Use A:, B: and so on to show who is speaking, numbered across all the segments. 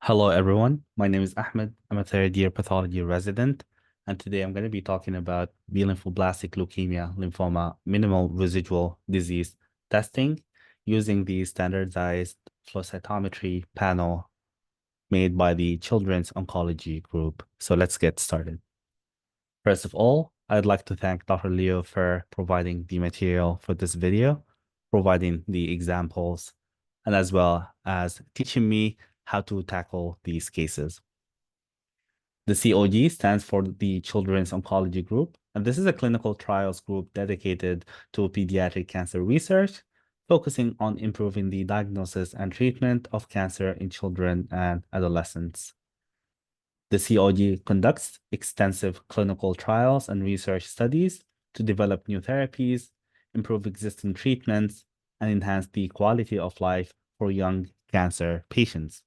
A: Hello, everyone. My name is Ahmed. I'm a third-year pathology resident, and today I'm going to be talking about B-lymphoblastic leukemia, lymphoma, minimal residual disease testing using the standardized flow cytometry panel made by the Children's Oncology group. So let's get started. First of all, I'd like to thank Dr. Leo for providing the material for this video, providing the examples, and as well as teaching me how to tackle these cases. The COG stands for the Children's Oncology Group, and this is a clinical trials group dedicated to pediatric cancer research, focusing on improving the diagnosis and treatment of cancer in children and adolescents. The COG conducts extensive clinical trials and research studies to develop new therapies, improve existing treatments, and enhance the quality of life for young cancer patients.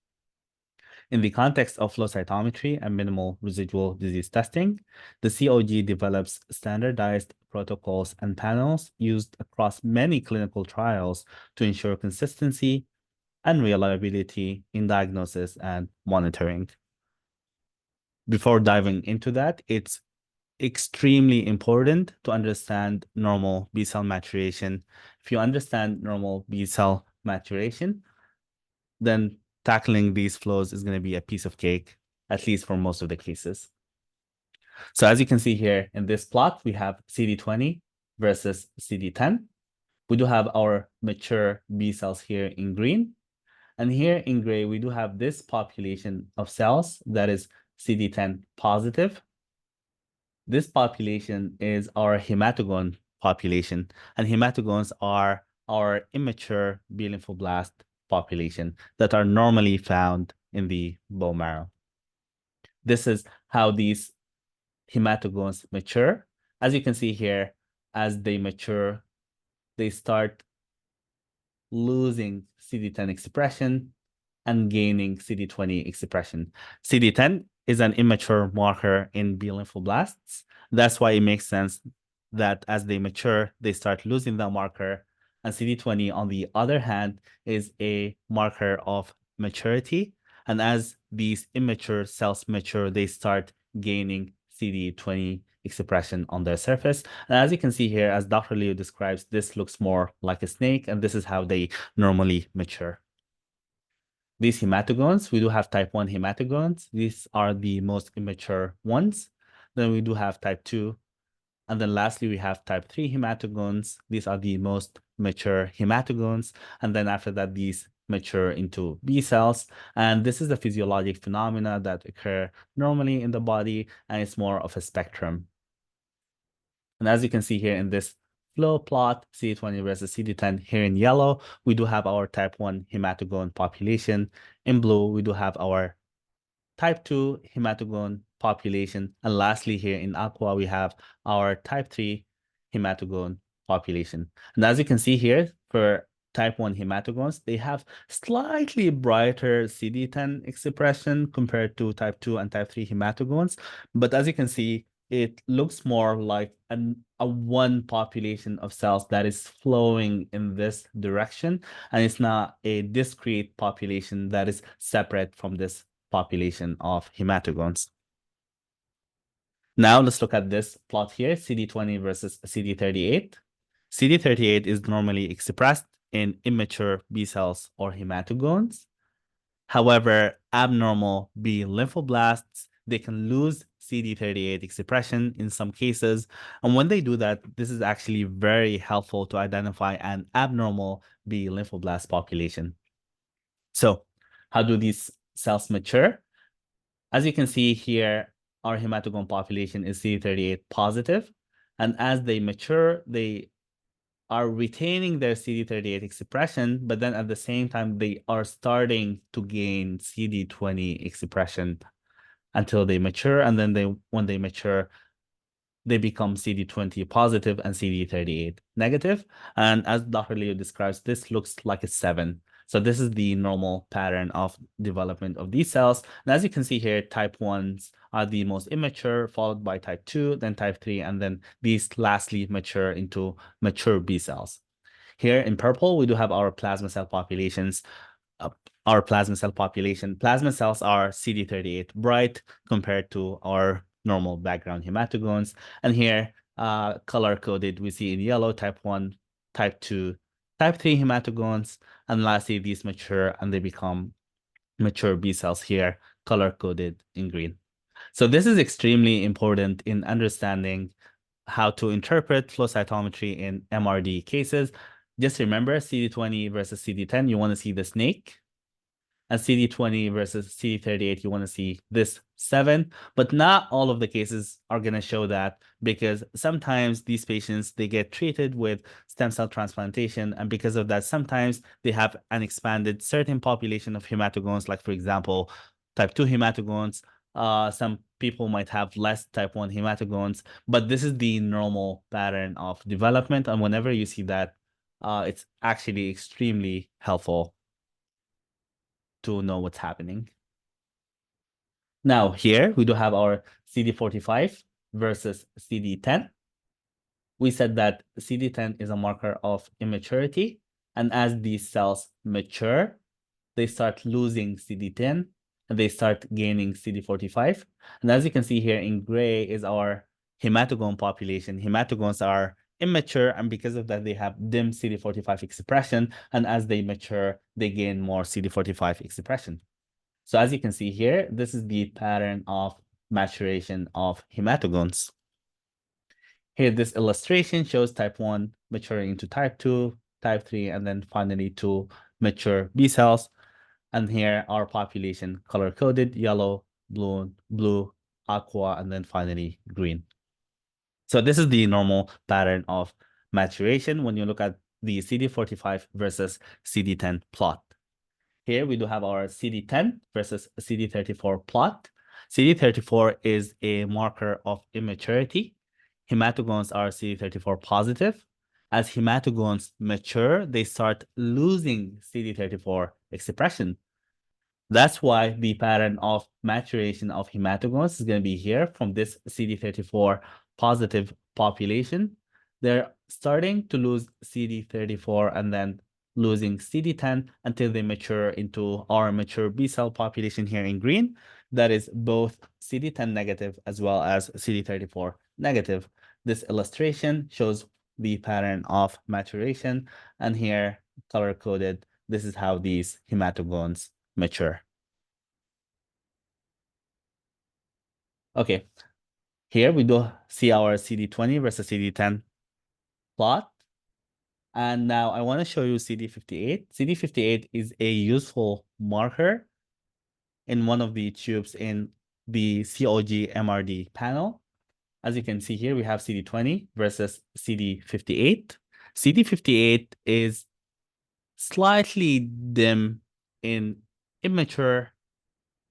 A: In the context of flow cytometry and minimal residual disease testing, the COG develops standardized protocols and panels used across many clinical trials to ensure consistency and reliability in diagnosis and monitoring. Before diving into that, it's extremely important to understand normal B-cell maturation. If you understand normal B-cell maturation, then tackling these flows is going to be a piece of cake, at least for most of the cases. So as you can see here in this plot, we have CD20 versus CD10. We do have our mature B cells here in green. And here in gray, we do have this population of cells that is CD10 positive. This population is our hematogone population, and hematogones are our immature B-lymphoblast population that are normally found in the bone marrow. This is how these hematogones mature. As you can see here, as they mature, they start losing CD10 expression and gaining CD20 expression. CD10 is an immature marker in B-lymphoblasts. That's why it makes sense that as they mature, they start losing that marker. And CD20, on the other hand, is a marker of maturity. And as these immature cells mature, they start gaining CD20 expression on their surface. And as you can see here, as Dr. Leo describes, this looks more like a snake, and this is how they normally mature. These hematogones, we do have type 1 hematogones. These are the most immature ones. Then we do have type 2. And then lastly, we have type 3 hematogones. These are the most mature hematogones. And then after that, these mature into B cells. And this is the physiologic phenomena that occur normally in the body, and it's more of a spectrum. And as you can see here in this flow plot, CD20 versus CD10 here in yellow, we do have our type 1 hematogone population. In blue, we do have our type 2 hematogone population. And lastly, here in aqua, we have our type 3 hematogone population. And as you can see here, for type 1 hematogones, they have slightly brighter CD10 expression compared to type 2 and type 3 hematogones. But as you can see, it looks more like a one population of cells that is flowing in this direction, and it's not a discrete population that is separate from this population of hematogones. Now let's look at this plot here, CD20 versus CD38. CD38 is normally expressed in immature B cells or hematogones. However, abnormal B lymphoblasts, they can lose CD38 expression in some cases. And when they do that, this is actually very helpful to identify an abnormal B lymphoblast population. So how do these cells mature? As you can see here, our hematogone population is CD38 positive. And as they mature, they are retaining their CD38 expression, but then at the same time, they are starting to gain CD20 expression until they mature. And then when they mature, they become CD20 positive and CD38 negative. And as Dr. Leo describes, this looks like a 7. So this is the normal pattern of development of these cells. And as you can see here, type 1s are the most immature, followed by type 2, then type 3, and then these lastly mature into mature B cells. Here in purple, we do have our plasma cell populations. our plasma cell population. Plasma cells are CD38 bright compared to our normal background hematogones. And here, color-coded, we see in yellow type 1, type 2, type 3 hematogones. And lastly, these mature and they become mature B cells here, color-coded in green. So this is extremely important in understanding how to interpret flow cytometry in MRD cases. Just remember CD20 versus CD10, you want to see the snake. And CD20 versus CD38, you want to see this 7. But not all of the cases are going to show that, because sometimes these patients, they get treated with stem cell transplantation. And because of that, sometimes they have an expanded certain population of hematogones, like, for example, type 2 hematogones. Some people might have less type 1 hematogones, but this is the normal pattern of development. And whenever you see that, it's actually extremely helpful to know what's happening. Now here we do have our CD45 versus CD10. We said that CD10 is a marker of immaturity, and as these cells mature, they start losing CD10 and they start gaining CD45. And as you can see here in gray is our hematogone population. Hematogones are immature, and because of that, they have dim CD45 expression. And as they mature, they gain more CD45 expression. So as you can see here, this is the pattern of maturation of hematogones. Here, this illustration shows type 1 maturing into type 2, type 3, and then finally to mature B cells. And here our population color-coded, yellow, blue, aqua, and then finally green. So this is the normal pattern of maturation when you look at the CD45 versus CD10 plot. Here we do have our CD10 versus CD34 plot. CD34 is a marker of immaturity. Hematogones are CD34 positive. As hematogones mature, they start losing CD34 expression. That's why the pattern of maturation of hematogones is going to be here from this CD34 positive population. They're starting to lose CD34 and then losing CD10 until they mature into our mature B cell population here in green. That is both CD10 negative as well as CD34 negative. This illustration shows the pattern of maturation, and here color-coded, this is how these hematogones mature. Okay, here we do see our CD20 versus CD10 plot. And now I want to show you CD58. CD58 is a useful marker in one of the tubes in the COG MRD panel. As you can see here, we have CD20 versus CD58. CD58 is slightly dim in immature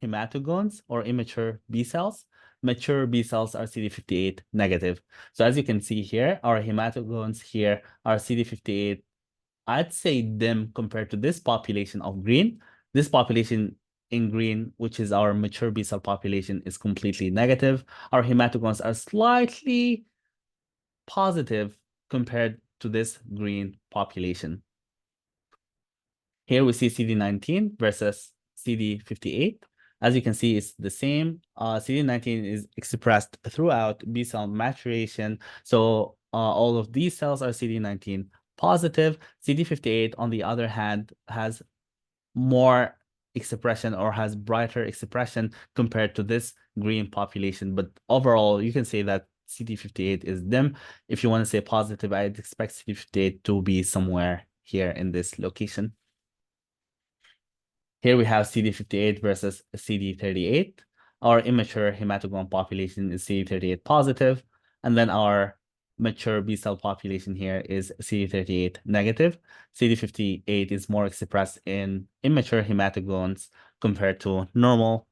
A: hematogones or immature B cells. Mature B cells are CD58 negative. So as you can see here, our hematogones here are CD58, I'd say dim compared to this population of green. This population in green, which is our mature B cell population, is completely negative. Our hematogones are slightly positive compared to this green population. Here we see CD19 versus CD58. As you can see, it's the same. CD19 is expressed throughout B cell maturation. So all of these cells are CD19 positive. CD58, on the other hand, has more expression or has brighter expression compared to this green population. But overall, you can say that CD58 is dim. If you want to say positive, I'd expect CD58 to be somewhere here in this location. Here we have CD58 versus CD38. Our immature hematogone population is CD38 positive, and then our mature B cell population here is CD38 negative. CD58 is more expressed in immature hematogones compared to normal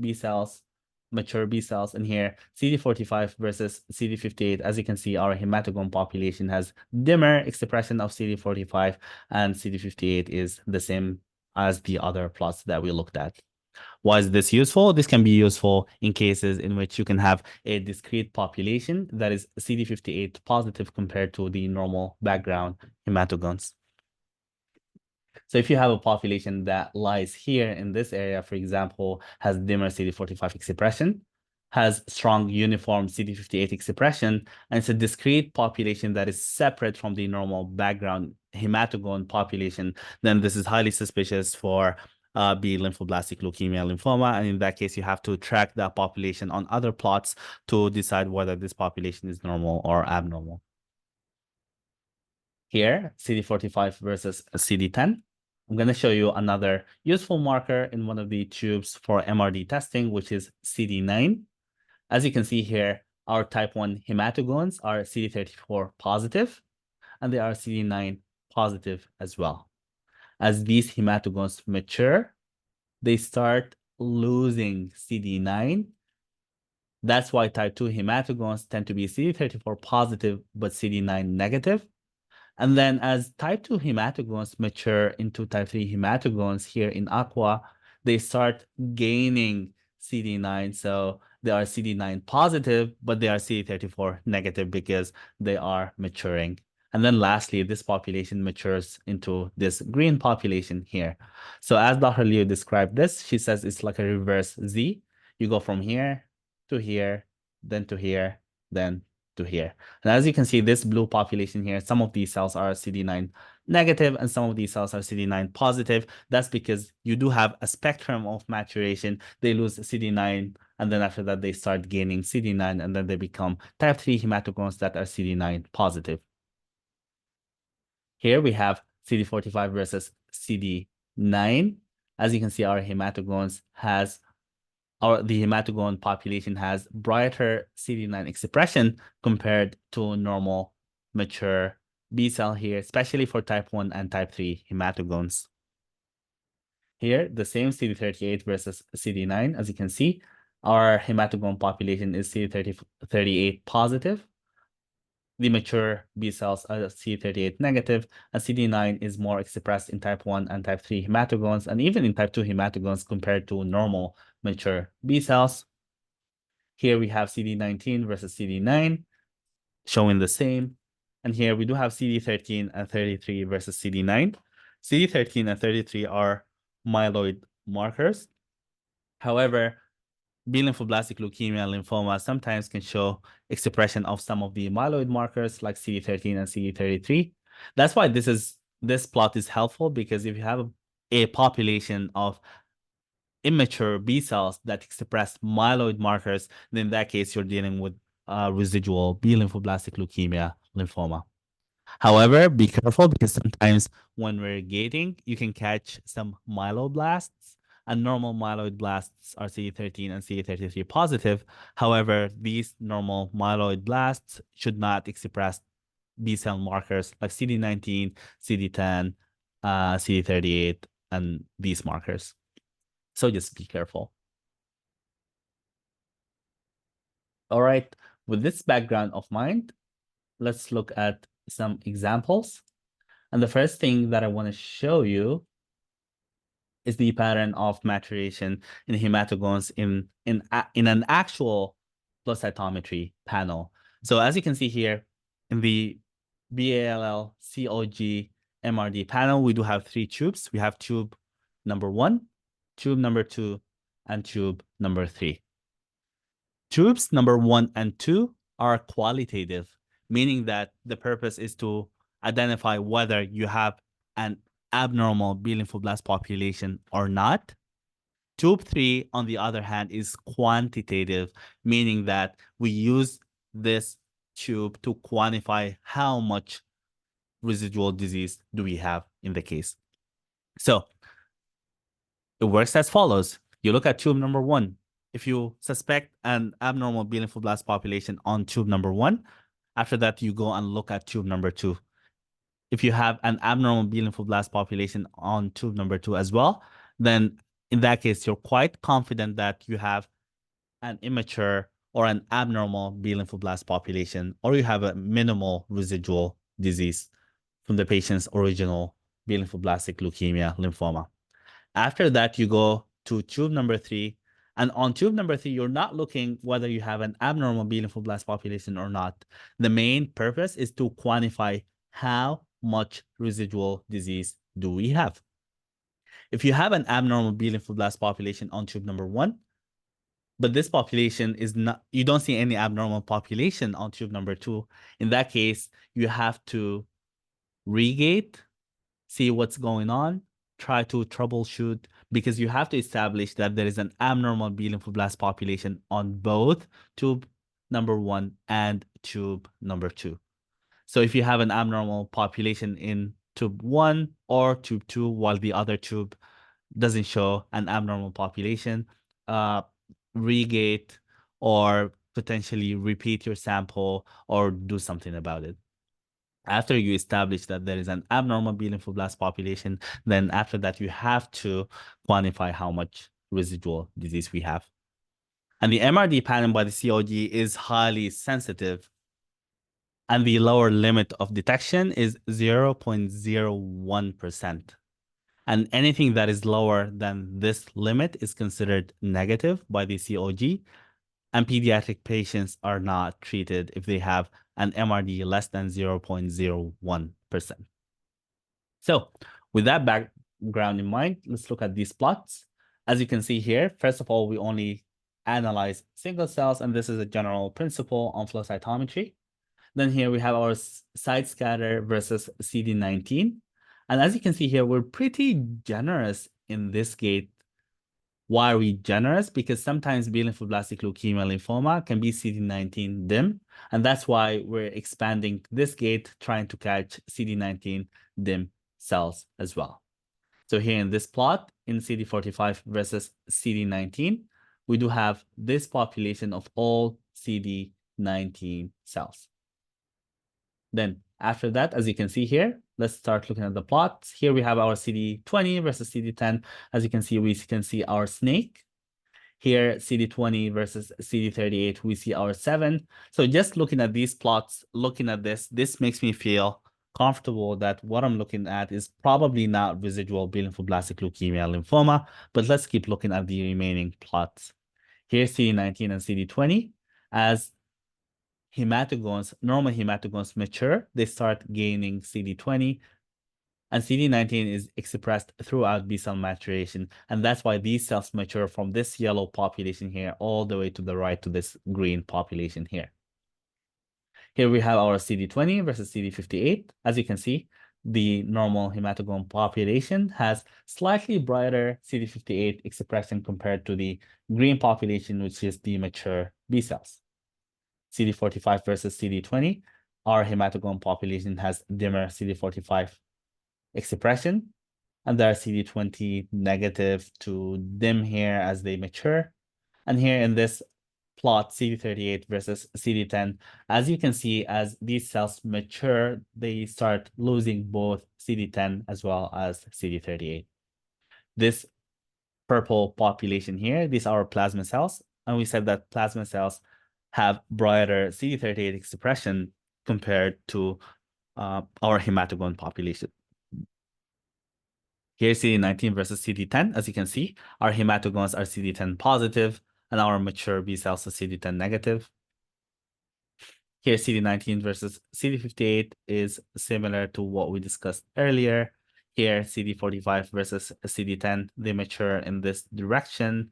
A: B cells, mature B cells. And here, CD45 versus CD58, as you can see, our hematogone population has dimmer expression of CD45, and CD58 is the same as the other plots that we looked at. Why is this useful? This can be useful in cases in which you can have a discrete population that is CD58 positive compared to the normal background hematogones. So if you have a population that lies here in this area, for example, has dimmer CD45 expression, has strong uniform CD58 expression, and it's a discrete population that is separate from the normal background hematogone population, then this is highly suspicious for B-lymphoblastic leukemia lymphoma. And in that case, you have to track that population on other plots to decide whether this population is normal or abnormal. Here, CD45 versus CD10. I'm going to show you another useful marker in one of the tubes for MRD testing, which is CD9. As you can see here, our type 1 hematogones are CD34 positive, and they are CD9 positive as well. As these hematogones mature, they start losing CD9. That's why type 2 hematogones tend to be CD34 positive, but CD9 negative. And then as type 2 hematogones mature into type 3 hematogones here in aqua, they start gaining CD9. So they are CD9 positive, but they are CD34 negative because they are maturing. And then lastly, this population matures into this green population here. So as Dr. Liu described this, she says it's like a reverse Z. You go from here to here, then to here, then to here. And as you can see, this blue population here, some of these cells are CD9 negative and some of these cells are CD9 positive. That's because you do have a spectrum of maturation. They lose CD9 and then after that they start gaining CD9 and then they become type 3 hematogones that are CD9 positive. Here we have CD45 versus CD9. As you can see, our hematogones has the hematogone population has brighter CD9 expression compared to normal mature B cell here, especially for type 1 and type 3 hematogones. Here, the same CD38 versus CD9. As you can see, our hematogone population is CD38 positive. The mature B cells are CD38 negative, and CD9 is more expressed in type 1 and type 3 hematogones, and even in type 2 hematogones compared to normal mature B cells. Here we have CD19 versus CD9, showing the same. And here we do have CD13 and 33 versus CD9. CD13 and 33 are myeloid markers. However, B-lymphoblastic leukemia lymphoma sometimes can show expression of some of the myeloid markers like CD13 and CD33. That's why this plot is helpful, because if you have a population of immature B cells that express myeloid markers, then in that case, you're dealing with residual B-lymphoblastic leukemia lymphoma. However, be careful because sometimes when we're gating, you can catch some myeloblasts, and normal myeloid blasts are CD13 and CD33 positive. However, these normal myeloid blasts should not express B cell markers like CD19, CD10, CD38, and these markers. So just be careful. All right, with this background of mind, let's look at some examples. And the first thing that I want to show you is the pattern of maturation in hematogones in an actual flow cytometry panel. So as you can see here, in the BALL COG MRD panel, we do have 3 tubes. We have tube number 1, tube number 2, and tube number 3. Tubes number 1 and 2 are qualitative, meaning that the purpose is to identify whether you have an abnormal B lymphoblast population or not. Tube 3, on the other hand, is quantitative, meaning that we use this tube to quantify how much residual disease do we have in the case. So it works as follows. You look at tube number 1. If you suspect an abnormal B lymphoblast population on tube number 1, after that, you go and look at tube number 2. If you have an abnormal B lymphoblast population on tube number 2 as well, then in that case, you're quite confident that you have an immature or an abnormal B lymphoblast population, or you have a minimal residual disease from the patient's original B lymphoblastic leukemia lymphoma. After that, you go to tube number 3. And on tube number 3, you're not looking whether you have an abnormal B lymphoblast population or not. The main purpose is to quantify how much residual disease do we have? If you have an abnormal B lymphoblast population on tube number 1, but this population is not, you don't see any abnormal population on tube number 2, in that case, you have to regate, see what's going on, try to troubleshoot, because you have to establish that there is an abnormal B lymphoblast population on both tube number 1 and tube number 2. So if you have an abnormal population in tube 1 or tube 2, while the other tube doesn't show an abnormal population, regate or potentially repeat your sample or do something about it. After you establish that there is an abnormal B lymphoblast population, then after that, you have to quantify how much residual disease we have. And the MRD pattern by the COG is highly sensitive, and the lower limit of detection is 0.01%. And anything that is lower than this limit is considered negative by the COG, and pediatric patients are not treated if they have an MRD less than 0.01%. So with that background in mind, let's look at these plots. As you can see here, first of all, we only analyze single cells, and this is a general principle on flow cytometry. Then here we have our side scatter versus CD19. And as you can see here, we're pretty generous in this gate. Why are we generous? Because sometimes B lymphoblastic leukemia lymphoma can be CD19 dim. And that's why we're expanding this gate, trying to catch CD19 dim cells as well. So here in this plot, in CD45 versus CD19, we do have this population of all CD19 cells. Then after that, as you can see here, let's start looking at the plots. Here we have our CD20 versus CD10. As you can see, we can see our snake. Here, CD20 versus CD38, we see our 7. So just looking at these plots, looking at this makes me feel comfortable that what I'm looking at is probably not residual B lymphoblastic leukemia lymphoma, but let's keep looking at the remaining plots. Here, CD19 and CD20, as hematogones, normal hematogones mature, they start gaining CD20, and CD19 is expressed throughout B-cell maturation. And that's why these cells mature from this yellow population here all the way to the right to this green population here. Here we have our CD20 versus CD58. As you can see, the normal hematogone population has slightly brighter CD58 expression compared to the green population, which is the mature B cells. CD45 versus CD20, our hematogone population has dimmer CD45 expression, and there are CD20 negative to dim here as they mature. And here in this plot, CD38 versus CD10, as you can see, as these cells mature, they start losing both CD10 as well as CD38. This purple population here, these are our plasma cells, and we said that plasma cells have brighter CD38 expression compared to our hematogone population. Here, CD19 versus CD10, as you can see, our hematogones are CD10 positive, and our mature B cells are CD10 negative. Here, CD19 versus CD58 is similar to what we discussed earlier. Here, CD45 versus CD10, they mature in this direction.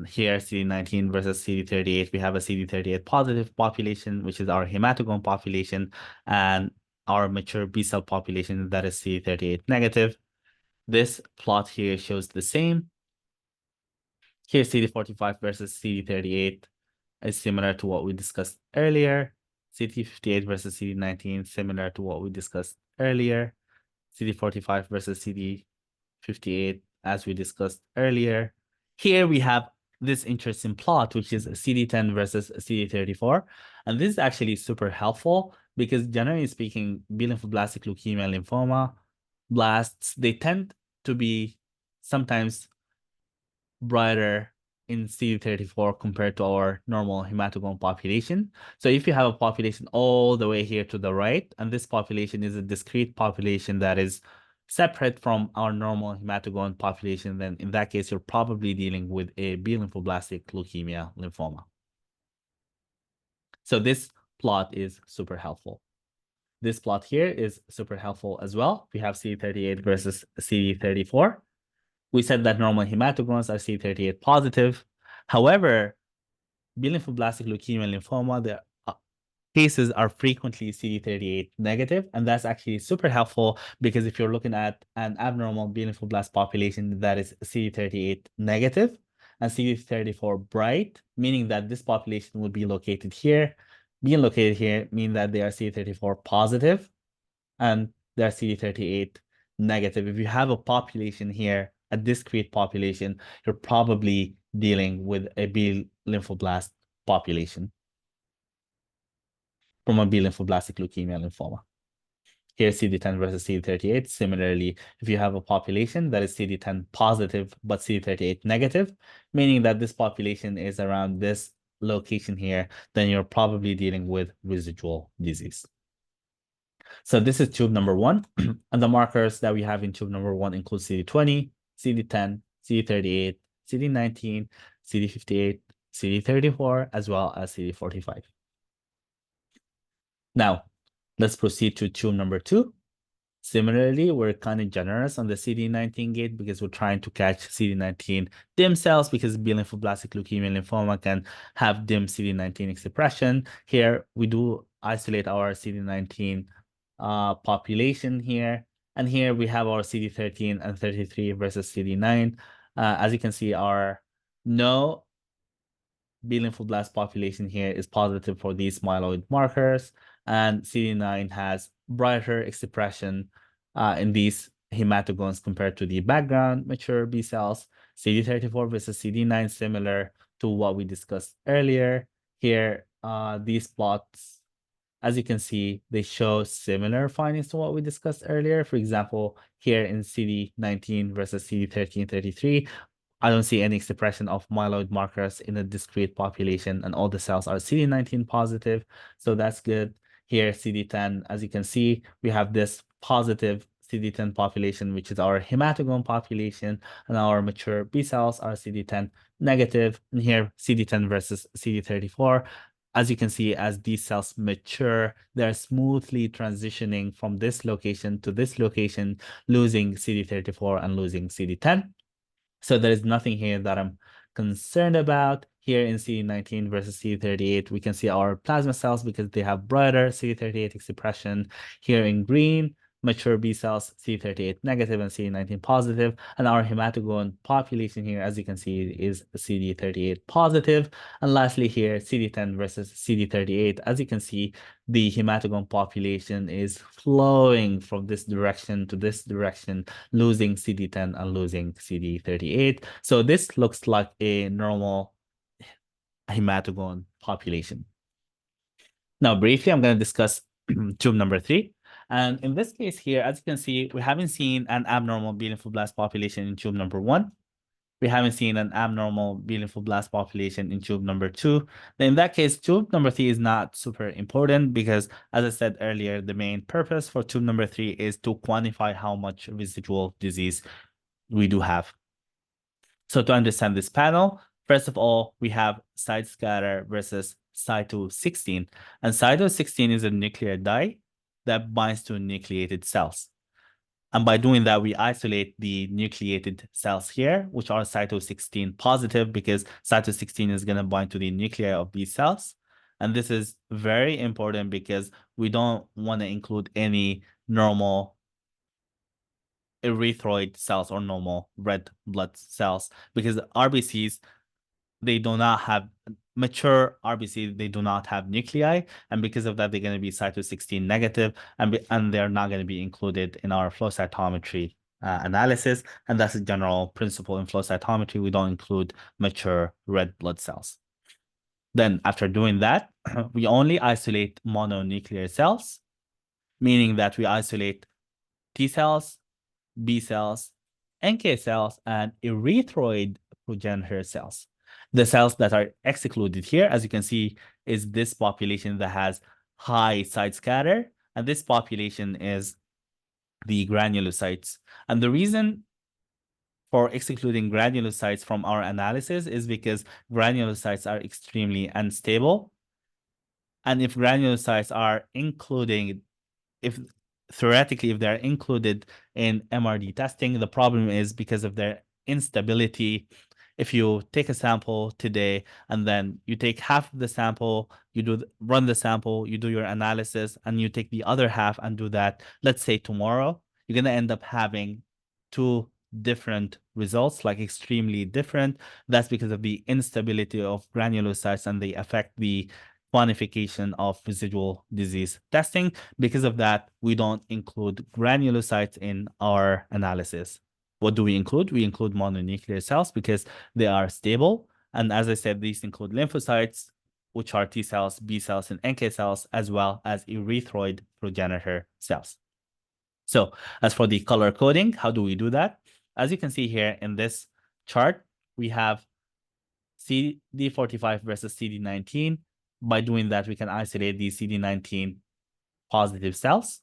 A: Here, CD19 versus CD38, we have a CD38 positive population, which is our hematogone population, and our mature B cell population, that is CD38 negative. This plot here shows the same. Here, CD45 versus CD38 is similar to what we discussed earlier. CD58 versus CD19, similar to what we discussed earlier. CD45 versus CD58, as we discussed earlier. Here we have this interesting plot, which is CD10 versus CD34. And this is actually super helpful because generally speaking, B lymphoblastic leukemia lymphoma blasts, they tend to be sometimes brighter in CD34 compared to our normal hematogone population. So if you have a population all the way here to the right, and this population is a discrete population that is separate from our normal hematogone population, then in that case, you're probably dealing with a B lymphoblastic leukemia lymphoma. So this plot is super helpful. this plot here is super helpful as well. We have CD38 versus CD34. We said that normal hematogones are CD38 positive. However, B-lymphoblastic leukemia and lymphoma, the cases are frequently CD38 negative, and that's actually super helpful because if you're looking at an abnormal B-lymphoblast population that is CD38 negative and CD34 bright, meaning that this population would be located here, being located here, mean that they are CD34 positive and they're CD38 negative. If you have a population here, a discrete population, you're probably dealing with a B lymphoblast population from a B lymphoblastic leukemia lymphoma. Here, CD10 versus CD38. Similarly, if you have a population that is CD10 positive but CD38 negative, meaning that this population is around this location here, then you're probably dealing with residual disease. So this is tube number 1. And the markers that we have in tube number 1 include CD20, CD10, CD38, CD19, CD58, CD34, as well as CD45. Now, let's proceed to tube number 2. Similarly, we're kind of generous on the CD19 gate because we're trying to catch CD19 dim cells because B-lymphoblastic leukemia and lymphoma can have dim CD19 expression. Here, we do isolate our CD19 population here. And here we have our CD13 and 33 versus CD9. As you can see, our no B-lymphoblast population here is positive for these myeloid markers, and CD9 has brighter expression in these hematogones compared to the background mature B cells. CD34 versus CD9, similar to what we discussed earlier. Here, these plots, as you can see, they show similar findings to what we discussed earlier. For example, here in CD19 versus CD13, 33, I don't see any expression of myeloid markers in a discrete population, and all the cells are CD19 positive, so that's good. Here, CD10, as you can see, we have this positive CD10 population, which is our hematogone population, and our mature B cells are CD10 negative. And here, CD10 versus CD34. As you can see, as these cells mature, they're smoothly transitioning from this location to this location, losing CD34 and losing CD10. So there is nothing here that I'm concerned about. Here in CD19 versus CD38, we can see our plasma cells because they have brighter CD38 expression. Here in green, mature B cells, CD38 negative and CD19 positive. And our hematogone population here, as you can see, is CD38 positive. And lastly here, CD10 versus CD38. As you can see, the hematogone population is flowing from this direction to this direction, losing CD10 and losing CD38. So this looks like a normal hematogone population. Now, briefly, I'm going to discuss tube number 3. And in this case here, as you can see, we haven't seen an abnormal B-lymphoblast population in tube number 1. We haven't seen an abnormal B-lymphoblast population in tube number 2. Then in that case, tube number 3 is not super important because, as I said earlier, the main purpose for tube number 3 is to quantify how much residual disease we do have. So to understand this panel, first of all, we have side scatter versus cyto16. And cyto16 is a nuclear dye that binds to nucleated cells. And by doing that, we isolate the nucleated cells here, which are cyto16 positive because cyto16 is going to bind to the nuclei of these cells. And this is very important because we don't want to include any normal erythroid cells or normal red blood cells because RBCs, they do not have mature RBC, they do not have nuclei, and because of that, they're going to be cyto16 negative, and they're not going to be included in our flow cytometry analysis. And that's a general principle in flow cytometry. We don't include mature red blood cells. Then after doing that, we only isolate mononuclear cells, meaning that we isolate T cells, B cells, NK cells, and erythroid progenitor cells. The cells that are excluded here, as you can see, is this population that has high side scatter, and this population is the granulocytes. And the reason for excluding granulocytes from our analysis is because granulocytes are extremely unstable. And if granulocytes are included if theoretically, if they're included in MRD testing, the problem is because of their instability. If you take a sample today and then you take half of the sample, you run the sample, you do your analysis, and you take the other half and do that, let's say tomorrow, you're going to end up having two different results, like extremely different. That's because of the instability of granulocytes, and they affect the quantification of residual disease testing. Because of that, we don't include granulocytes in our analysis. What do we include? We include mononuclear cells because they are stable. And as I said, these include lymphocytes, which are T cells, B cells, and NK cells, as well as erythroid progenitor cells. So as for the color coding, how do we do that? As you can see here in this chart, we have CD45 versus CD19. By doing that, we can isolate the CD19 positive cells.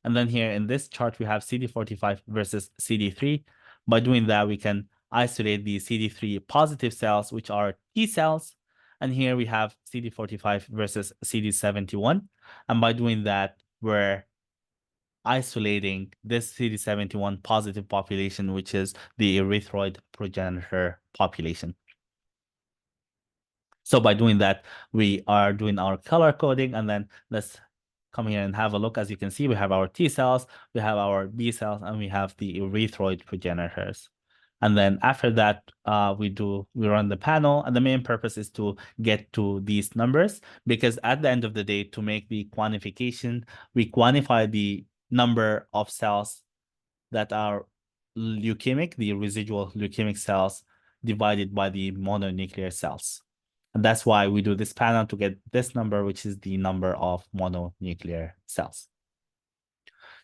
A: And then here in this chart, we have CD45 versus CD3. By doing that, we can isolate the CD3 positive cells, which are T cells. And here we have CD45 versus CD71. And by doing that, we're isolating this CD71 positive population, which is the erythroid progenitor population. So by doing that, we are doing our color coding, and then let's come here and have a look. As you can see, we have our T cells, we have our B cells, and we have the erythroid progenitors. And then after that, we run the panel, and the main purpose is to get to these numbers, because at the end of the day, to make the quantification, we quantify the number of cells that are leukemic, the residual leukemic cells, divided by the mononuclear cells. And that's why we do this panel to get this number, which is the number of mononuclear cells.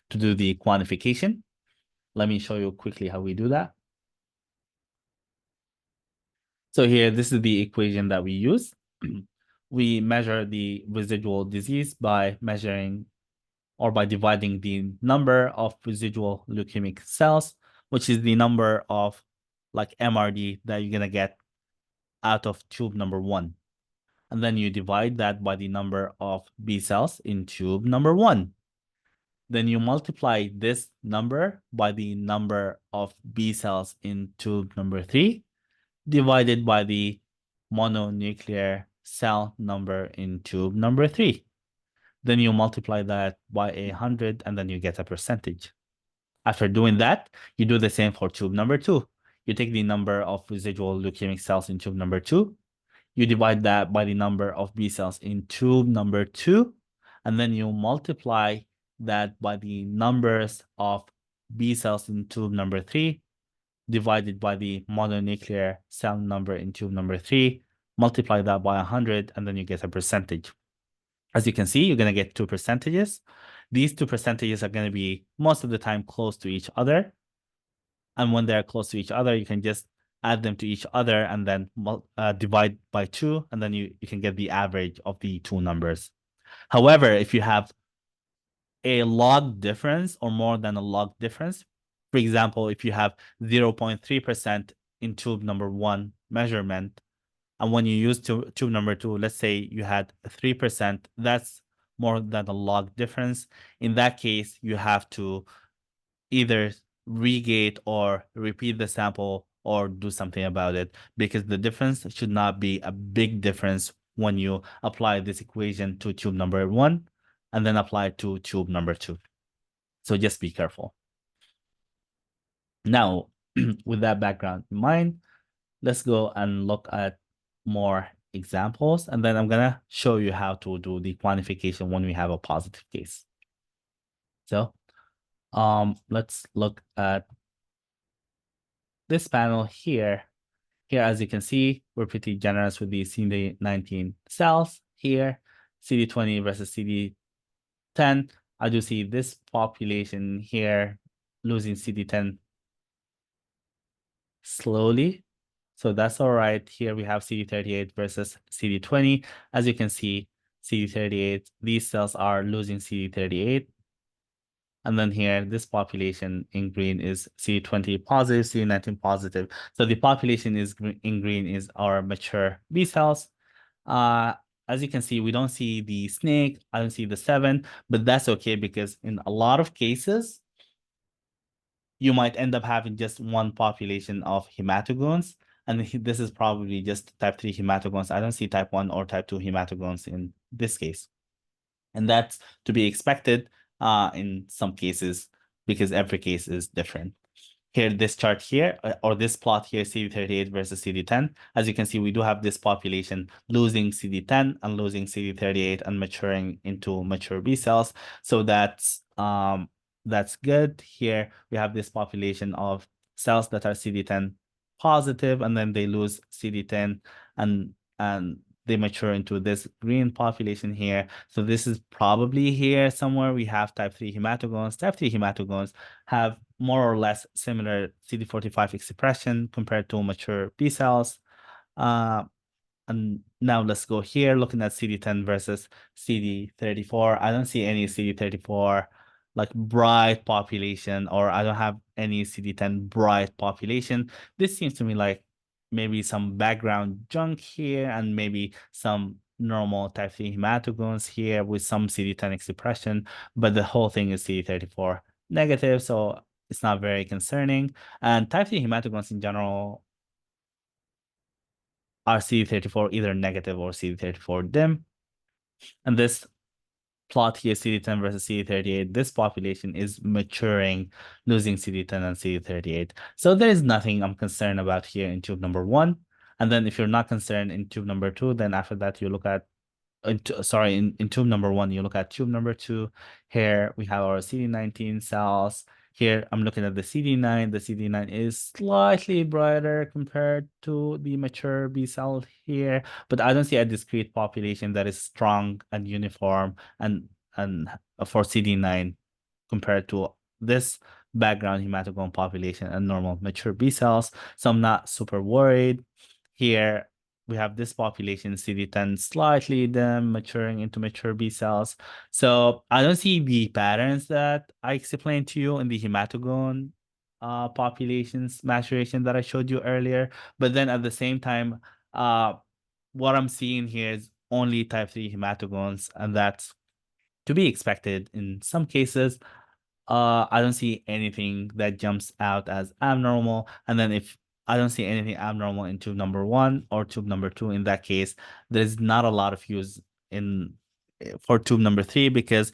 A: To do the quantification, let me show you quickly how we do that. So here, this is the equation that we use. We measure the residual disease by measuring or by dividing the number of residual leukemic cells, which is the number of like MRD that you're going to get out of tube number 1. And then you divide that by the number of B cells in tube number 1. Then you multiply this number by the number of B cells in tube number 3, divided by the mononuclear cell number in tube number 3. Then you multiply that by 100, and then you get a percentage. After doing that, you do the same for tube number 2. You take the number of residual leukemic cells in tube number 2, you divide that by the number of B cells in tube number 2, and then you multiply that by the numbers of B cells in tube number 3, divided by the mononuclear cell number in tube number 3, multiply that by 100, and then you get a percentage. As you can see, you're going to get 2 percentages. These 2 percentages are going to be most of the time close to each other. And when they're close to each other, you can just add them to each other and then divide by 2, and then you can get the average of the 2 numbers. However, if you have a log difference or more than a log difference, for example, if you have 0.3% in tube number 1 measurement, and when you use tube number 2, let's say you had 3%, that's more than a log difference. In that case, you have to either regate or repeat the sample or do something about it, because the difference should not be a big difference when you apply this equation to tube number 1 and then apply it to tube number 2. So just be careful. Now, with that background in mind, let's go and look at more examples, and then I'm gonna show you how to do the quantification when we have a positive case. So let's look at this panel here. Here, as you can see, we're pretty generous with the CD19 cells here, CD20 versus CD10. I do see this population here losing CD10 slowly. So that's all right. Here we have CD38 versus CD20. As you can see, CD38, these cells are losing CD38. And then here, this population in green is CD20 positive, CD19 positive. So the population is in green is our mature B cells. as you can see, we don't see the snake. I don't see the 7, but that's okay because in a lot of cases, you might end up having just one population of hematogones. And this is probably just type 3 hematogones. I don't see type 1 or type 2 hematogones in this case. And that's to be expected in some cases because every case is different. Here, this chart here, or this plot here, CD38 versus CD10. As you can see, we do have this population losing CD10 and losing CD38 and maturing into mature B cells. So that's good. Here, we have this population of cells that are CD10 positive, and then they lose CD10 and they mature into this green population here. So this is probably here somewhere we have type 3 hematogones. Type 3 hematogones have more or less similar CD45 expression compared to mature B cells. And now let's go here, looking at CD10 versus CD34. I don't see any CD34 like bright population, or I don't have any CD10 bright population. This seems to me like maybe some background junk here and maybe some normal type 3 hematogones here with some CD10 expression, but the whole thing is CD34 negative, so it's not very concerning. And type 3 hematogones in general are CD34 either negative or CD34 dim. And this plot here, CD10 versus CD38, this population is maturing, losing CD10 and CD38. So there is nothing I'm concerned about here in tube number 1. And then if you're not concerned in tube number 2, then after that you look at in tube number 1, you look at tube number 2. Here we have our CD19 cells. Here I'm looking at the CD9. The CD9 is slightly brighter compared to the mature B cell here, but I don't see a discrete population that is strong and uniform and for CD9 compared to this background hematogone population and normal mature B cells. So I'm not super worried. Here we have this population, CD10 slightly dim, maturing into mature B cells. So I don't see the patterns that I explained to you in the hematogone populations maturation that I showed you earlier. But then at the same time, what I'm seeing here is only type 3 hematogones, and that's to be expected in some cases. I don't see anything that jumps out as abnormal. And then if I don't see anything abnormal in tube number 1 or tube number 2, in that case, there's not a lot of use in for tube number 3 because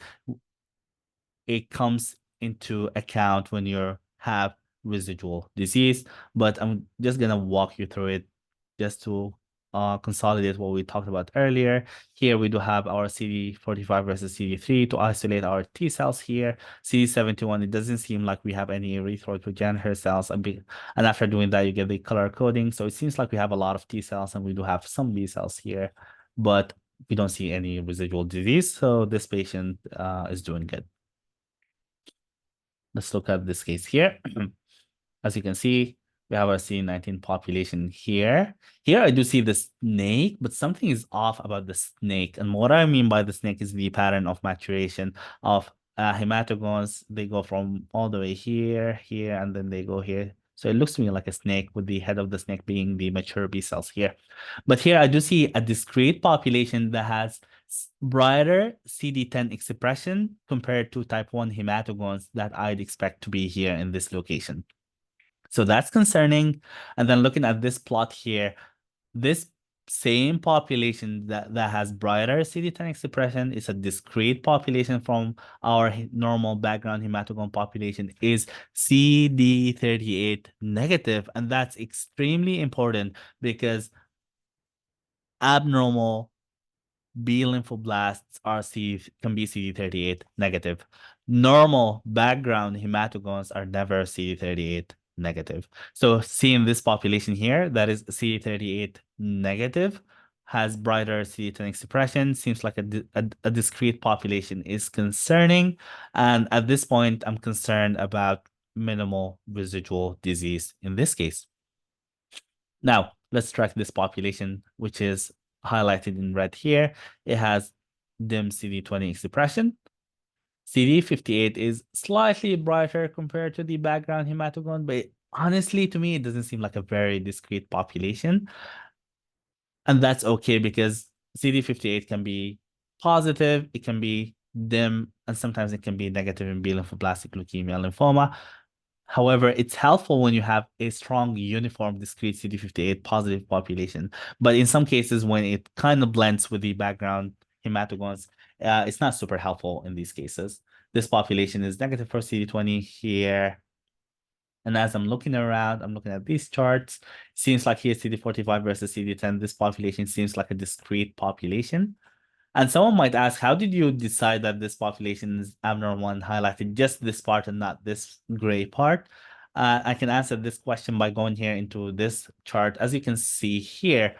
A: it comes into account when you have residual disease. But I'm just gonna walk you through it just to consolidate what we talked about earlier. Here we do have our CD45 versus CD3 to isolate our T cells here. CD71, it doesn't seem like we have any erythroid progenitor cells. And after doing that, you get the color coding. So it seems like we have a lot of T cells and we do have some B cells here, but we don't see any residual disease. So this patient is doing good. Let's look at this case here. As you can see, we have our CD19 population here. Here I do see the snake, but something is off about the snake. And what I mean by the snake is the pattern of maturation of hematogones. They go from all the way here, and then they go here. So it looks to me like a snake, with the head of the snake being the mature B cells here. But here I do see a discrete population that has brighter CD10 expression compared to type 1 hematogones that I'd expect to be here in this location. So that's concerning. And then looking at this plot here, this same population that has brighter CD10 expression is a discrete population from our normal background hematogone population is CD38 negative. And that's extremely important because abnormal B-lymphoblasts can be CD38 negative. Normal background hematogones are never CD38 negative. So seeing this population here that is CD38 negative has brighter CD10 expression, seems like a discrete population is concerning. And at this point, I'm concerned about minimal residual disease in this case. Now, let's track this population, which is highlighted in red here. It has dim CD20 expression. CD58 is slightly brighter compared to the background hematogone, but honestly, to me, it doesn't seem like a very discrete population. And that's okay because CD58 can be positive, it can be dim, and sometimes it can be negative in B-lymphoblastic leukemia lymphoma. However, it's helpful when you have a strong, uniform, discrete CD58 positive population. But in some cases, when it kind of blends with the background hematogones, it's not super helpful in these cases. This population is negative for CD20 here. And as I'm looking around, I'm looking at these charts. Seems like here's CD45 versus CD10. This population seems like a discrete population. And someone might ask, how did you decide that this population is abnormal and highlighted just this part and not this gray part? I can answer this question by going here into this chart. As you can see here,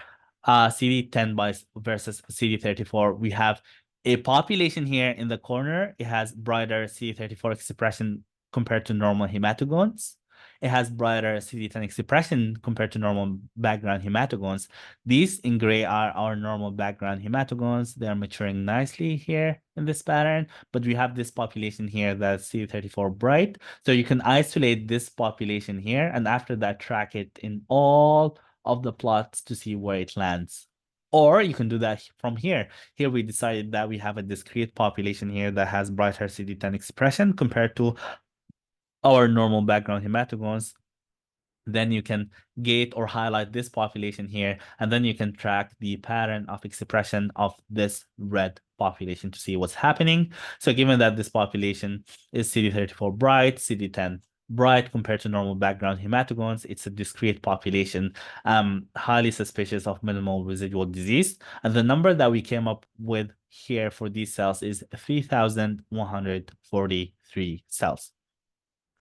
A: CD10 versus CD34, we have a population here in the corner. It has brighter CD34 expression compared to normal hematogones. It has brighter CD10 expression compared to normal background hematogones. These in gray are our normal background hematogones. They are maturing nicely here in this pattern, but we have this population here that's CD34 bright. So you can isolate this population here, and after that, track it in all of the plots to see where it lands. Or you can do that from here. Here we decided that we have a discrete population here that has brighter CD10 expression compared to our normal background hematogones. Then you can gate or highlight this population here, and then you can track the pattern of expression of this red population to see what's happening. So given that this population is CD34 bright, CD10 bright compared to normal background hematogones, it's a discrete population, highly suspicious of minimal residual disease. And the number that we came up with here for these cells is 3,143 cells.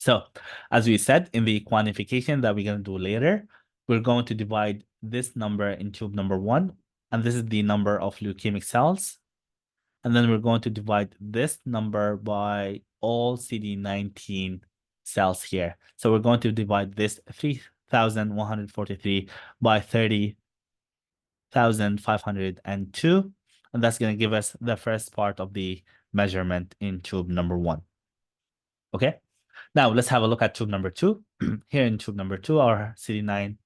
A: So as we said in the quantification that we're going to do later, we're going to divide this number in tube number 1, and this is the number of leukemic cells. And then we're going to divide this number by all CD19 cells here. So we're going to divide this 3,143 by 30,502, and that's going to give us the first part of the measurement in tube number 1. Okay? Now, let's have a look at tube number 2. Here in tube number 2, our CD19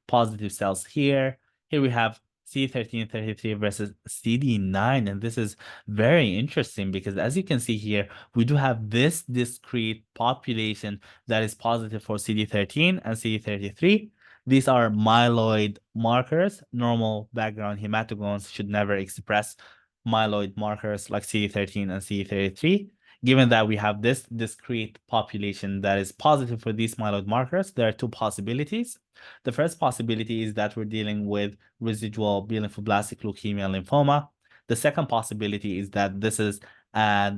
A: positive cells here. Here we have CD1333 versus CD9. And this is very interesting because as you can see here, we do have this discrete population that is positive for CD13 and CD33. These are myeloid markers. Normal background hematogones should never express myeloid markers like CD13 and CD33. Given that we have this discrete population that is positive for these myeloid markers, there are two possibilities. The first possibility is that we're dealing with residual B-lymphoblastic leukemia lymphoma. The second possibility is that this is a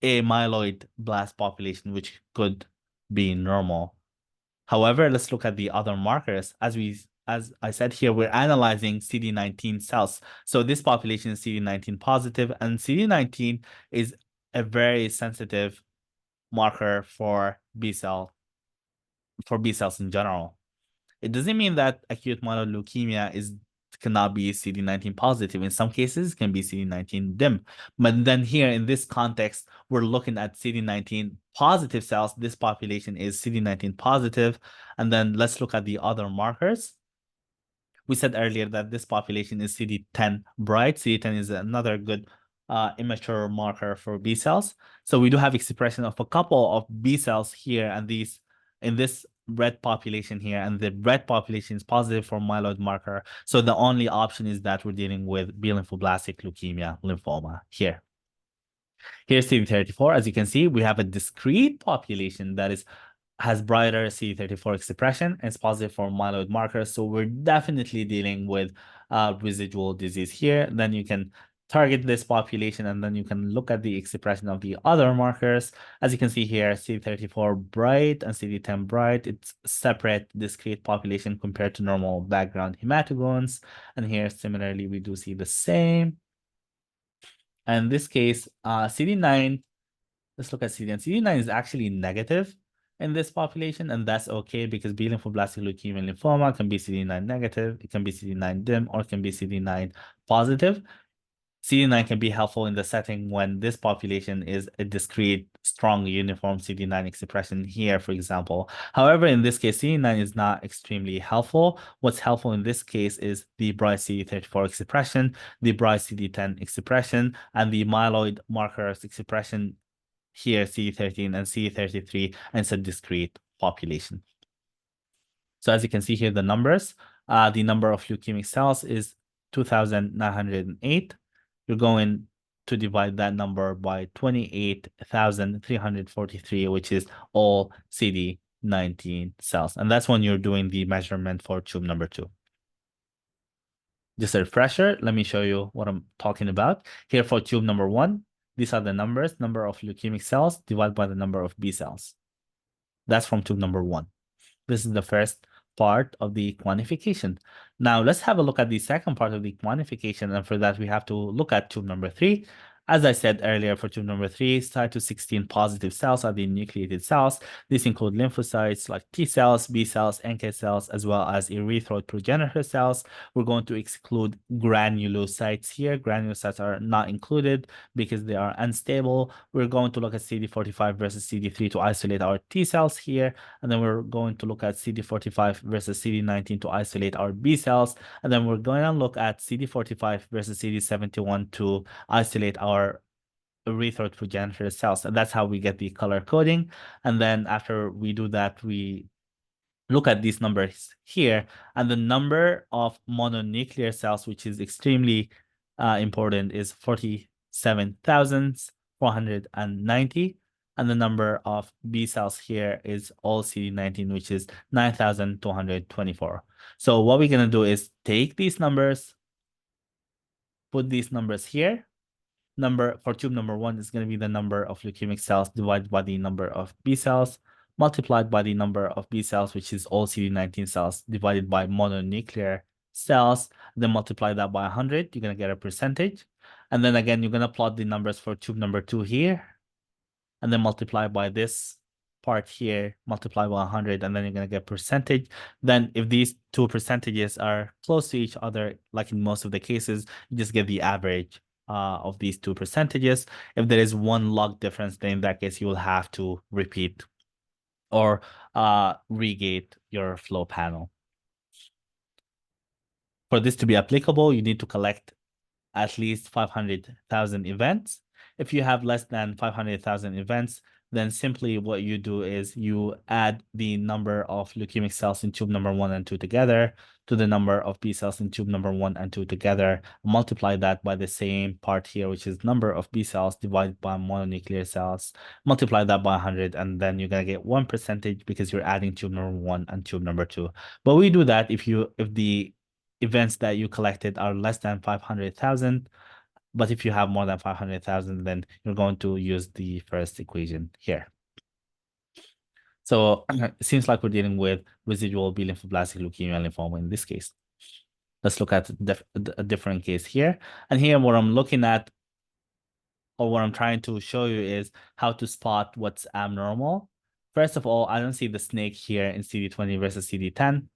A: myeloid blast population, which could be normal. However, let's look at the other markers. As I said here, we're analyzing CD19 cells. So this population is CD19 positive, and CD19 is a very sensitive marker for B cells in general. It doesn't mean that acute myeloid leukemia cannot be CD19 positive. In some cases, it can be CD19 dim. But then here in this context, we're looking at CD19 positive cells. This population is CD19 positive. And then let's look at the other markers. We said earlier that this population is CD10 bright. CD10 is another good immature marker for B cells. So we do have expression of a couple of B cells here and these in this red population here, and the red population is positive for myeloid marker. So the only option is that we're dealing with B-lymphoblastic leukemia lymphoma here. Here's CD34. As you can see, we have a discrete population that has brighter CD34 expression and it's positive for myeloid markers. So we're definitely dealing with residual disease here. Then you can target this population and then you can look at the expression of the other markers. As you can see here, CD34 bright and CD10 bright. It's separate discrete population compared to normal background hematogones. And here, similarly, we do see the same. And in this case, CD9, let's look at CD9. CD9 is actually negative in this population, and that's okay because B-lymphoblastic leukemia lymphoma can be CD9 negative, it can be CD9 dim, or it can be CD9 positive. CD9 can be helpful in the setting when this population is a discrete strong uniform CD9 expression here, for example. However, in this case, CD9 is not extremely helpful. What's helpful in this case is the bright CD34 expression, the bright CD10 expression, and the myeloid markers expression here, CD13 and CD33, and it's a discrete population. So as you can see here, the numbers, the number of leukemic cells is 2,908. You're going to divide that number by 28,343, which is all CD19 cells. And that's when you're doing the measurement for tube number 2. Just a refresher, let me show you what I'm talking about. Here for tube number 1, these are the numbers, number of leukemic cells divided by the number of B cells. That's from tube number 1. This is the first part of the quantification. Now let's have a look at the second part of the quantification, and for that we have to look at tube number 3. As I said earlier, for tube number 3, Cyto16 positive cells are the nucleated cells. These include lymphocytes like T cells, B cells, NK cells, as well as erythroid progenitor cells. We're going to exclude granulocytes here. Granulocytes are not included because they are unstable. We're going to look at CD45 versus CD3 to isolate our T cells here. And then we're going to look at CD45 versus CD19 to isolate our B cells. And then we're going to look at CD45 versus CD71 to isolate our erythroid progenitor cells. And that's how we get the color coding. And then after we do that, we look at these numbers here. And the number of mononuclear cells, which is extremely important, is 47,490. And the number of B cells here is all CD19, which is 9,224. So what we're going to do is take these numbers, put these numbers here. Number for tube number 1 is going to be the number of leukemic cells divided by the number of B cells, multiplied by the number of B cells, which is all CD19 cells, divided by mononuclear cells, then multiply that by 100. You're going to get a percentage. And then again, you're going to plot the numbers for tube number 2 here, and then multiply by this part here, multiply by 100, and then you're going to get percentage. Then if these two percentages are close to each other, like in most of the cases, you just get the average of these two percentages. If there is one log difference, then in that case, you will have to repeat or regate your flow panel. For this to be applicable, you need to collect at least 500,000 events. If you have less than 500,000 events, then simply what you do is you add the number of leukemic cells in tube number 1 and 2 together to the number of B cells in tube number 1 and 2 together, multiply that by the same part here, which is number of B cells divided by mononuclear cells, multiply that by 100, and then you're going to get 1% because you're adding tube number 1 and tube number 2. But we do that if the events that you collected are less than 500,000. But if you have more than 500,000, then you're going to use the first equation here. So it seems like we're dealing with residual B-lymphoblastic leukemia and lymphoma in this case. Let's look at a different case here. And here what I'm looking at, or what I'm trying to show you, is how to spot what's abnormal. First of all, I don't see the snake here in CD20 versus CD10.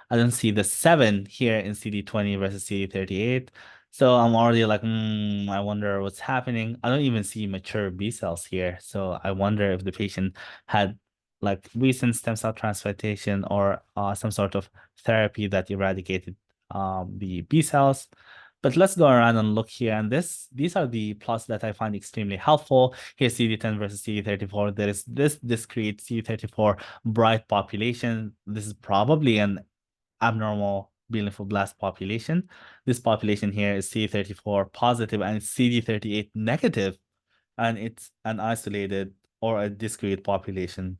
A: I don't see the 7 here in CD20 versus CD38. So I'm already like, I wonder what's happening. I don't even see mature B cells here. So I wonder if the patient had like recent stem cell transplantation or some sort of therapy that eradicated the B cells. But let's go around and look here. And these are the plots that I find extremely helpful. Here's CD10 versus CD34. There is this discrete CD34 bright population. This is probably an abnormal B-lymphoblast population. This population here is CD34 positive and CD38 negative, and it's an isolated or a discrete population.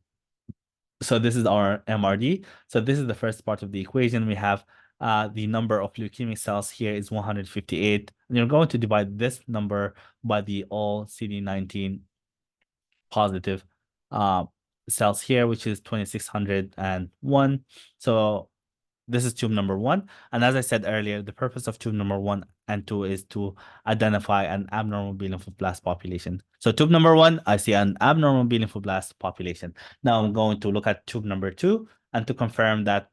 A: So this is our MRD. So this is the first part of the equation. We have the number of leukemic cells here is 158, and you're going to divide this number by the all CD19 positive cells here, which is 2601. So this is tube number 1. And as I said earlier, the purpose of tube number 1 and 2 is to identify an abnormal B-lymphoblast population. So tube number 1, I see an abnormal B-lymphoblast population. Now I'm going to look at tube number 2 and to confirm that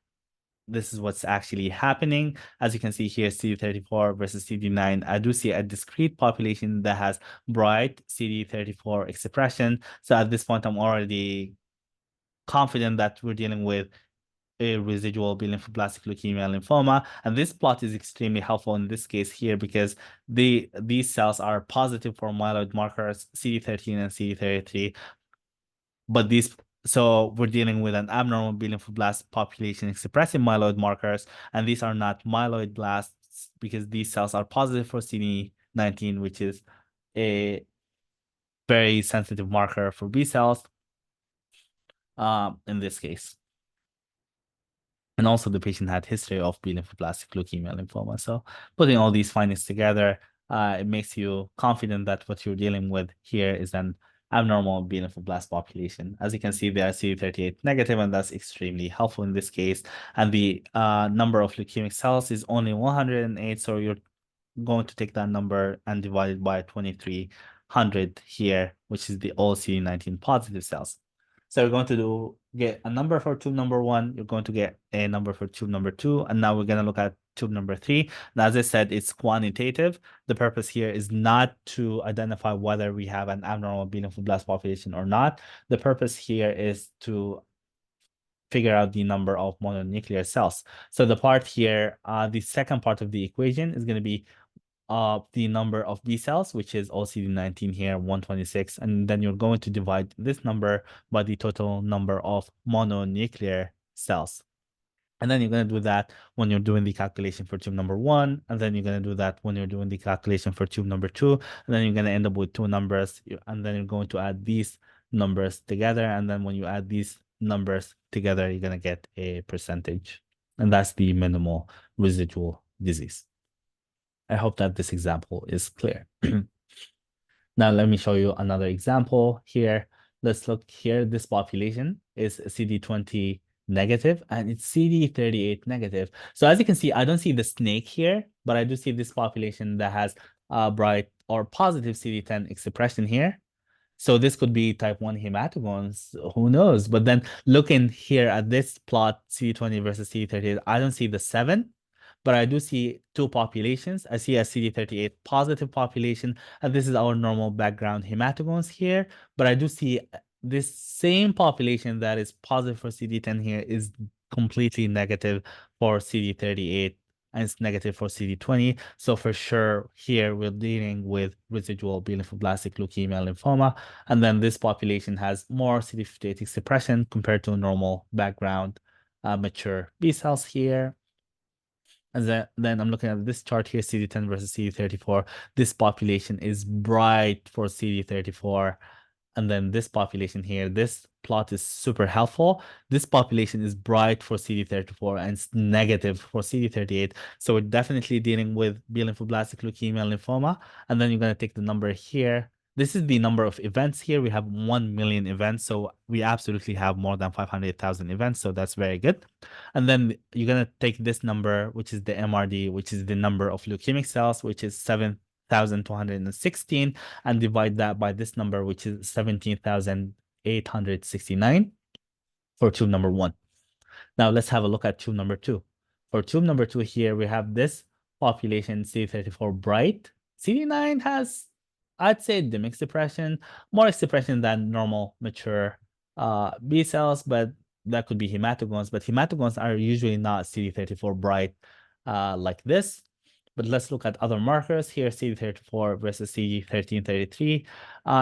A: this is what's actually happening. As you can see here, CD34 versus CD9, I do see a discrete population that has bright CD34 expression. So at this point, I'm already confident that we're dealing with a residual B-lymphoblastic leukemia lymphoma. And this plot is extremely helpful in this case here because these cells are positive for myeloid markers CD13 and CD33, but so we're dealing with an abnormal B-lymphoblast population expressing myeloid markers, and these are not myeloid blasts because these cells are positive for CD19, which is a very sensitive marker for B cells in this case. And also the patient had history of B-lymphoblastic leukemia lymphoma. So putting all these findings together, it makes you confident that what you're dealing with here is an abnormal B-lymphoblast population. As you can see, they are CD38 negative, and that's extremely helpful in this case. And the number of leukemic cells is only 108, so you're going to take that number and divide it by 2300 here, which is the all CD19 positive cells. So you're going to get a number for tube number 1, you're going to get a number for tube number 2, and now we're going to look at tube number 3. Now, as I said, it's quantitative. The purpose here is not to identify whether we have an abnormal B-lymphoblast population or not. The purpose here is to figure out the number of mononuclear cells. So the part here, the second part of the equation is going to be the number of B cells, which is all CD19 here, 126. And then you're going to divide this number by the total number of mononuclear cells. And then you're going to do that when you're doing the calculation for tube number 1. And then you're going to do that when you're doing the calculation for tube number 2. And then you're going to end up with 2 numbers. And then you're going to add these numbers together. And then when you add these numbers together, you're going to get a percentage. And that's the minimal residual disease. I hope that this example is clear. Now, let me show you another example here. Let's look here. This population is CD20 negative and it's CD38 negative. So as you can see, I don't see the snake here, but I do see this population that has bright or positive CD10 expression here. So this could be type 1 hematogones, who knows? But then looking here at this plot, CD20 versus CD38, I don't see the 7, but I do see 2 populations. I see a CD38 positive population, and this is our normal background hematogones here. But I do see this same population that is positive for CD10 here is completely negative for CD38 and it's negative for CD20. So for sure, here we're dealing with residual B-lymphoblastic leukemia lymphoma. And then this population has more CD58 suppression compared to normal background mature B cells here. And then I'm looking at this chart here, CD10 versus CD34. This population is bright for CD34. And then this population here, this plot is super helpful. This population is bright for CD34 and it's negative for CD38. So we're definitely dealing with B-lymphoblastic leukemia lymphoma. And then you're going to take the number here. This is the number of events here. We have 1 million events. So we absolutely have more than 500,000 events. So that's very good. And then you're going to take this number, which is the MRD, which is the number of leukemic cells, which is 7,216, and divide that by this number, which is 17,869 for tube number 1. Now let's have a look at tube number 2. For tube number 2 here, we have this population CD34 bright. CD9 has, I'd say, dim expression, more expression than normal mature B cells, but that could be hematogones. But hematogones are usually not CD34 bright like this. But let's look at other markers here, CD34 versus CD1333.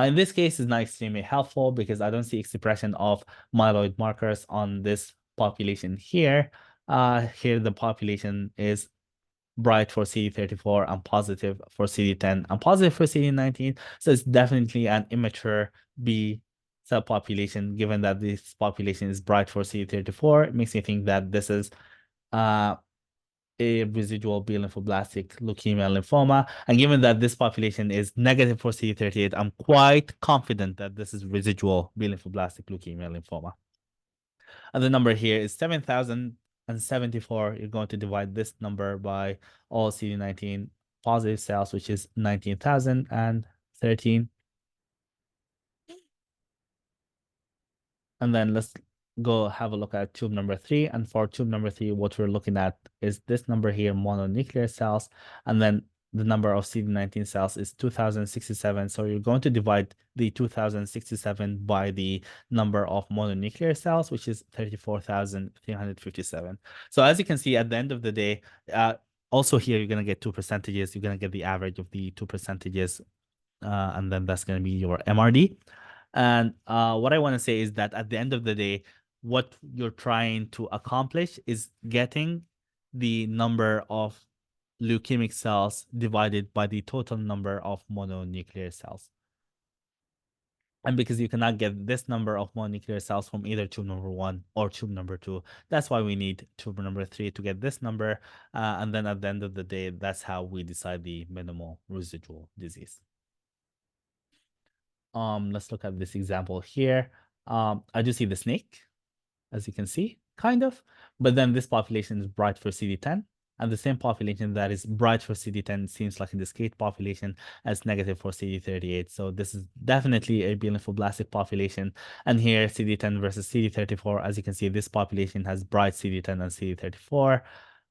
A: In this case, it's not extremely helpful because I don't see expression of myeloid markers on this population here. Here, the population is bright for CD34 and positive for CD10 and positive for CD19. So it's definitely an immature B cell population, given that this population is bright for CD34. It makes me think that this is a residual B-lymphoblastic leukemia lymphoma. And given that this population is negative for CD38, I'm quite confident that this is residual B-lymphoblastic leukemia lymphoma. And the number here is 7,074. You're going to divide this number by all CD19 positive cells, which is 19,013. And then let's go have a look at tube number 3. And for tube number 3, what we're looking at is this number here, mononuclear cells. And then the number of CD19 cells is 2067. So you're going to divide the 2067 by the number of mononuclear cells, which is 34,357. So as you can see, at the end of the day, also here, you're going to get two percentages. You're going to get the average of the two percentages. And then that's going to be your MRD. And what I want to say is that at the end of the day, what you're trying to accomplish is getting the number of leukemic cells divided by the total number of mononuclear cells. And because you cannot get this number of mononuclear cells from either tube number 1 or tube number 2, that's why we need tube number 3 to get this number. And then at the end of the day, that's how we decide the minimal residual disease. Let's look at this example here. I do see the snake, as you can see, kind of, but then this population is bright for CD10, and the same population that is bright for CD10 seems like a discrete population as negative for CD38. So this is definitely a B-lymphoblastic population. And here, CD10 versus CD34, as you can see, this population has bright CD10 and CD34.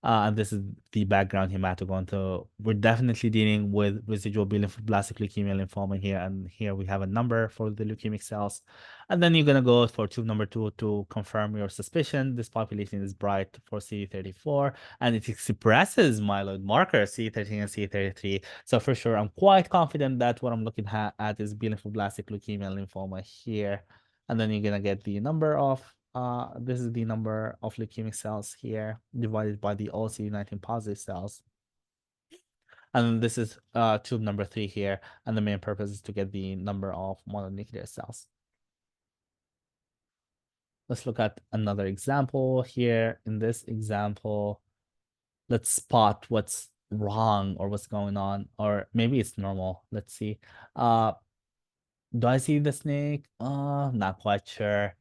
A: And this is the background hematogone. So we're definitely dealing with residual B-lymphoblastic leukemia lymphoma here. And here we have a number for the leukemic cells. And then you're going to go for tube number 2 to confirm your suspicion. This population is bright for CD34, and it expresses myeloid markers, CD13 and CD33. So for sure, I'm quite confident that what I'm looking at is B-lymphoblastic leukemia lymphoma here. And then you're going to get the number of this is the number of leukemic cells here divided by the all CD19 positive cells. And this is tube number 3 here. And the main purpose is to get the number of mononuclear cells. Let's look at another example here. In this example, let's spot what's wrong or what's going on, or maybe it's normal. Let's see. Do I see the snake? Not quite sure.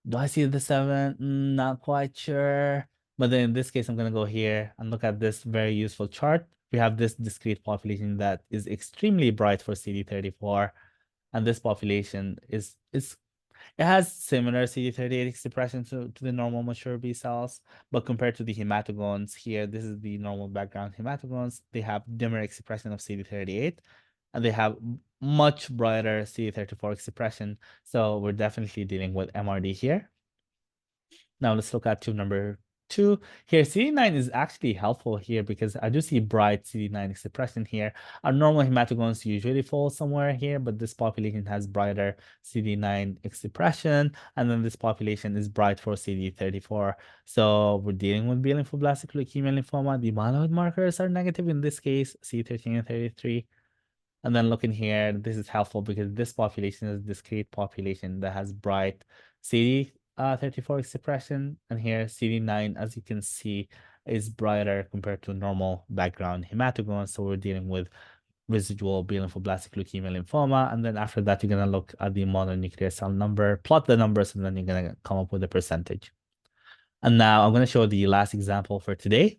A: Do I see the 7? Not quite sure. But then in this case, I'm going to go here and look at this very useful chart. We have this discrete population that is extremely bright for CD34. And this population it has similar CD38 expression to the normal mature B cells, but compared to the hematogones here, this is the normal background hematogones. They have dimmer expression of CD38, and they have much brighter CD34 expression. So we're definitely dealing with MRD here. Now let's look at tube number 2. Here, CD9 is actually helpful here because I do see bright CD9 expression here. Our normal hematogones usually fall somewhere here, but this population has brighter CD9 expression, and then this population is bright for CD34. So we're dealing with B-lymphoblastic leukemia lymphoma. The myeloid markers are negative in this case, CD13 and 33. And then looking here, this is helpful because this population is a discrete population that has bright CD34 expression. And here, CD9, as you can see, is brighter compared to normal background hematogones. So we're dealing with residual B-lymphoblastic leukemia lymphoma. And then after that, you're going to look at the mononuclear cell number, plot the numbers, and then you're going to come up with a percentage. And now I'm going to show the last example for today.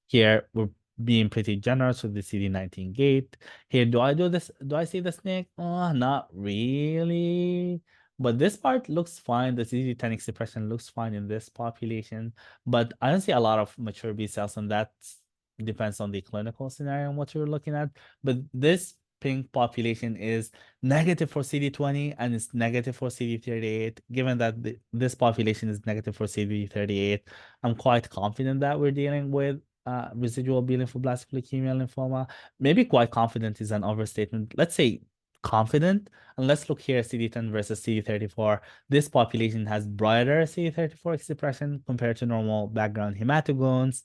A: Here, we're being pretty generous with the CD19 gate. Here, do I do this? Do I see the snake? Oh, not really. But this part looks fine. The CD10 expression looks fine in this population. But I don't see a lot of mature B cells, and that depends on the clinical scenario and what you're looking at. But this pink population is negative for CD20 and it's negative for CD38. Given that this population is negative for CD38, I'm quite confident that we're dealing with residual B-lymphoblastic leukemia lymphoma. Maybe quite confident is an overstatement. Let's say confident. And let's look here, CD10 versus CD34. This population has brighter CD34 expression compared to normal background hematogones.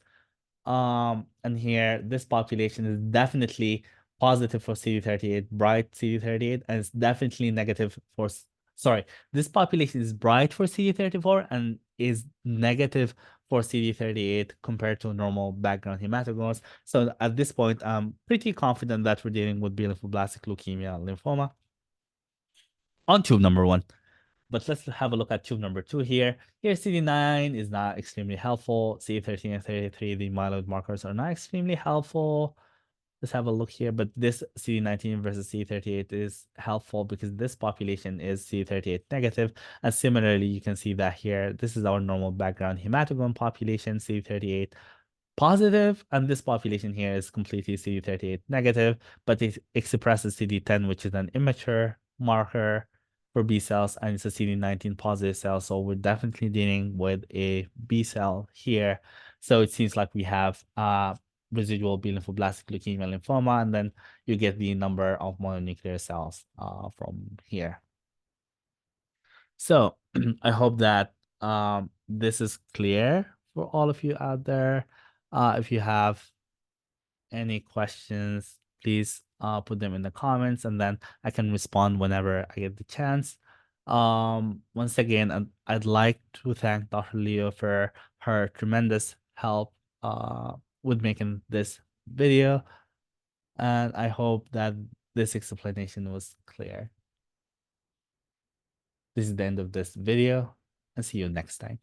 A: And here, this population is definitely positive for CD38, bright CD38, and it's definitely negative for, sorry, this population is bright for CD34 and is negative for CD38 compared to normal background hematogones. So at this point, I'm pretty confident that we're dealing with B-lymphoblastic leukemia lymphoma on tube number 1. But let's have a look at tube number 2 here. Here, CD9 is not extremely helpful. CD13 and 33, the myeloid markers are not extremely helpful. let's have a look here. But this CD19 versus CD38 is helpful because this population is CD38 negative. And similarly, you can see that here, this is our normal background hematogone population, CD38 positive, and this population here is completely CD38 negative, but it expresses CD10, which is an immature marker for B cells, and it's a CD19 positive cell. So we're definitely dealing with a B cell here. So it seems like we have residual B-lymphoblastic leukemia lymphoma, and then you get the number of mononuclear cells from here. So I hope that this is clear for all of you out there. If you have any questions, please put them in the comments, and then I can respond whenever I get the chance. Once again, I'd like to thank Dr. Leo for her tremendous help with making this video, and I hope that this explanation was clear. This is the end of this video, and see you next time.